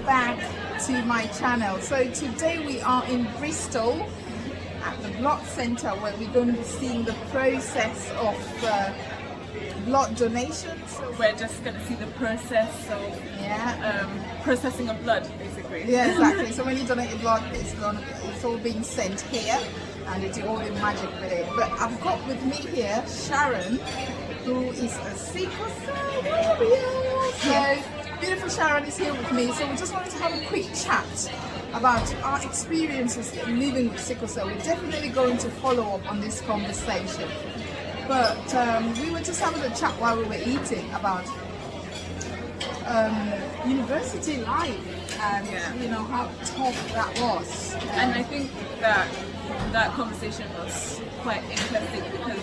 back to my channel. So today we are in Bristol at the blood centre where we're going to be seeing the process of blood donation. So we're just going to see the process of processing of blood, basically. Yeah, exactly. So when you donate your blood, it's all being sent here and they do all the magic with it. But I've got with me here Sharon, who is a sickle cell warrior. So beautiful Sharon is here with me. So we just wanted to have a quick chat about our experiences living with sickle cell. We're definitely going to follow up on this conversation. But we were just having a chat while we were eating about university life and you know how tough that was. And I think that conversation was quite interesting because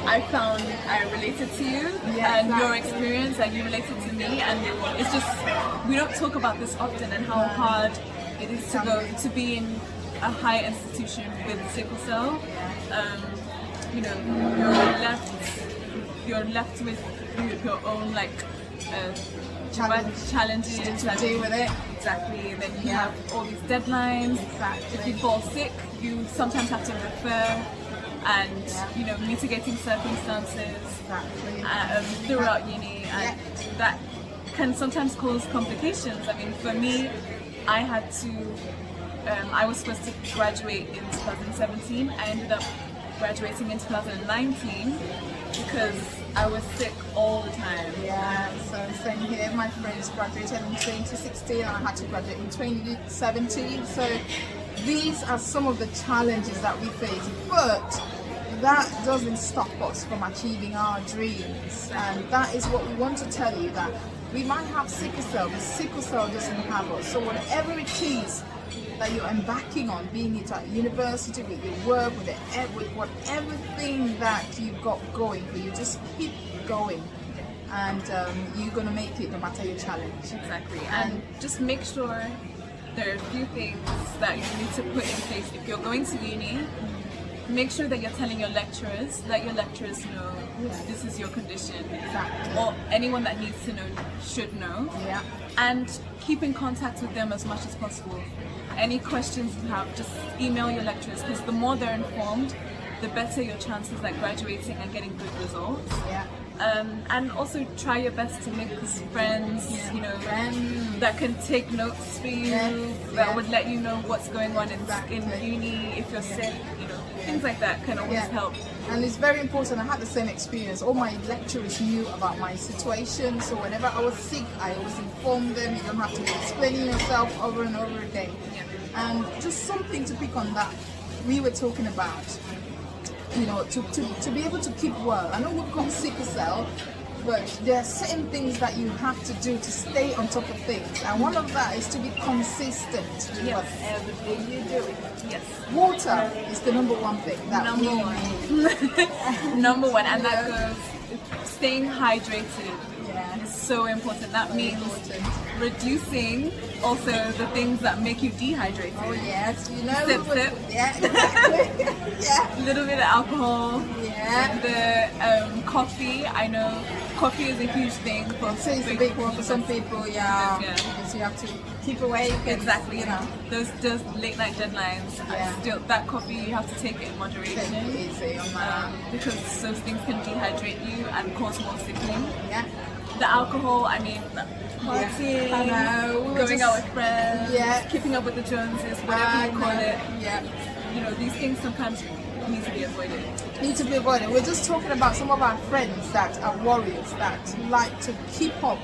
I found I related to you and your experience, and you related to me, and it's just, we don't talk about this often and how hard it is to be in a high institution with sickle cell. You know, you're left with your own challenges to deal with it. Exactly. Then you have all these deadlines. Exactly. If you fall sick, you sometimes have to refer, and you know, mitigating circumstances throughout uni, and that can sometimes cause complications. I mean, for me, I had to. I was supposed to graduate in 2017. I ended up graduating in 2019 because I was sick all the time. Yeah, so same here. My friends graduated in 2016 and I had to graduate in 2017. So these are some of the challenges that we face, but that doesn't stop us from achieving our dreams. And that is what we want to tell you, that we might have sickle cell, but sickle cell doesn't have us. So whatever it is that you're embarking on, being it at university, with your work, with whatever thing that you've got going for you, just keep going, and you're going to make it no matter your challenge. Exactly. And just make sure there are a few things that you need to put in place if you're going to uni. Make sure that you're telling your lecturers, let your lecturers know this is your condition. Exactly. Or anyone that needs to know should know. Yeah. And keep in contact with them as much as possible. Any questions you have, just email your lecturers, because the more they're informed, the better your chances at graduating and getting good results. Yeah. And also try your best to make friends, you know, that can take notes for you, that would let you know what's going on in uni, if you're sick, you know, things like that can always help. And it's very important. I had the same experience. All my lecturers knew about my situation, so whenever I was sick, I always informed them. You don't have to be explaining yourself over and over again. And just something to pick on that we were talking about, you know, to be able to keep well. I know we've got sickle cell, but there are certain things that you have to do to stay on top of things, and one of that is to be consistent with whatever you do. Yes. Water is the number one thing that number one, and that goes staying hydrated. Is so important. That means reducing also the things that make you dehydrated. Oh yes, you know. Sip. Yeah. A little bit of alcohol. Yeah. The coffee. I know coffee is a huge thing for. It's a big one for some people. Yeah. Because you have to keep awake. Exactly. You know. Those late night deadlines. Still, that coffee you have to take it in moderation. Take it easy on that. Because those things can dehydrate you and cause more sickling. Yeah. The alcohol, I mean, partying, going out with friends, keeping up with the Joneses, whatever you call it. Yeah. You know, these things sometimes need to be avoided. We're just talking about some of our friends that are warriors, that like to keep up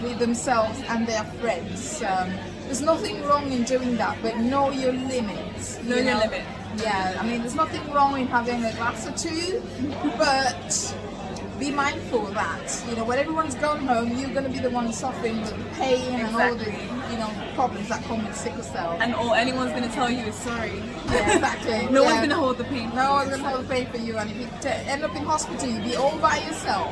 with themselves and their friends. There's nothing wrong in doing that, but know your limits. Know your limit. Yeah, I mean, there's nothing wrong in having a glass or two, but be mindful that, you know, when everyone's gone home, you're going to be the one suffering with the pain and all the, you know, problems that come with sickle cell. And all anyone's going to tell you is sorry. Yeah, exactly. No one's going to hold the pain. No one's going to hold the pain for you, and if you end up in hospital, you'll be all by yourself.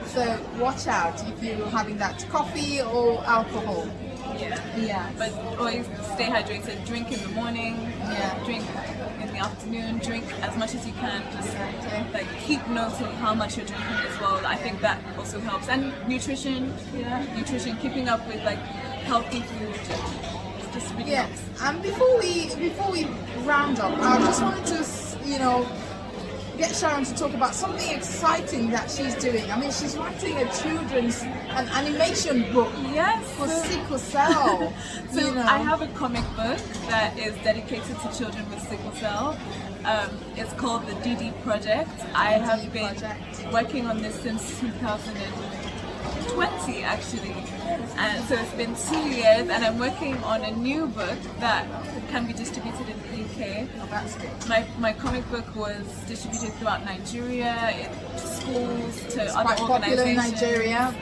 So watch out if you're having that coffee or alcohol. Yeah. But always stay hydrated. Drink in the morning. Drink in the afternoon. Drink as much as you can. Just like keep note of how much you're drinking as well. I think that also helps. And nutrition. Nutrition. Keeping up with like healthy food. It just really helps. And before we round up, I just wanted to, get Sharon to talk about something exciting that she's doing. I mean, she's writing an animation book for sickle cell. So I have a comic book that is dedicated to children with sickle cell. It's called the DD Project. I have been working on this since 2020 actually, and so it's been 2 years, and I'm working on a new book that can be distributed in the UK. Oh, that's good. My comic book was distributed throughout Nigeria, in schools, to it's other quite popular in organizations. Nigeria.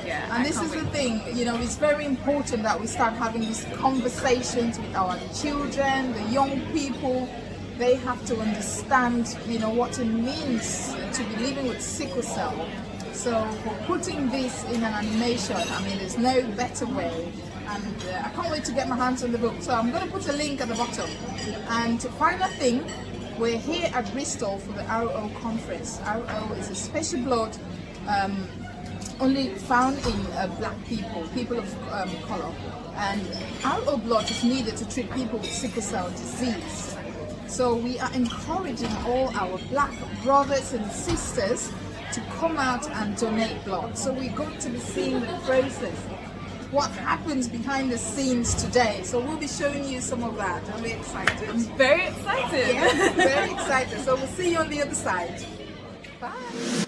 And I this is the thing, it's very important that we start having these conversations with our children, the young people. They have to understand, what it means to be living with sickle cell. So for putting this in an animation, I mean, there's no better way. And I can't wait to get my hands on the book. So I'm going to put a link at the bottom. And final thing, we're here at Bristol for the RO conference. RO is a special blood only found in black people of color. And RO blood is needed to treat people with sickle cell disease. So we are encouraging all our black brothers and sisters to come out and donate blood. So we're going to be seeing the process, what happens behind the scenes today. So we'll be showing you some of that. Are we excited? I'm very excited. Yeah, very excited. So we'll see you on the other side. Bye.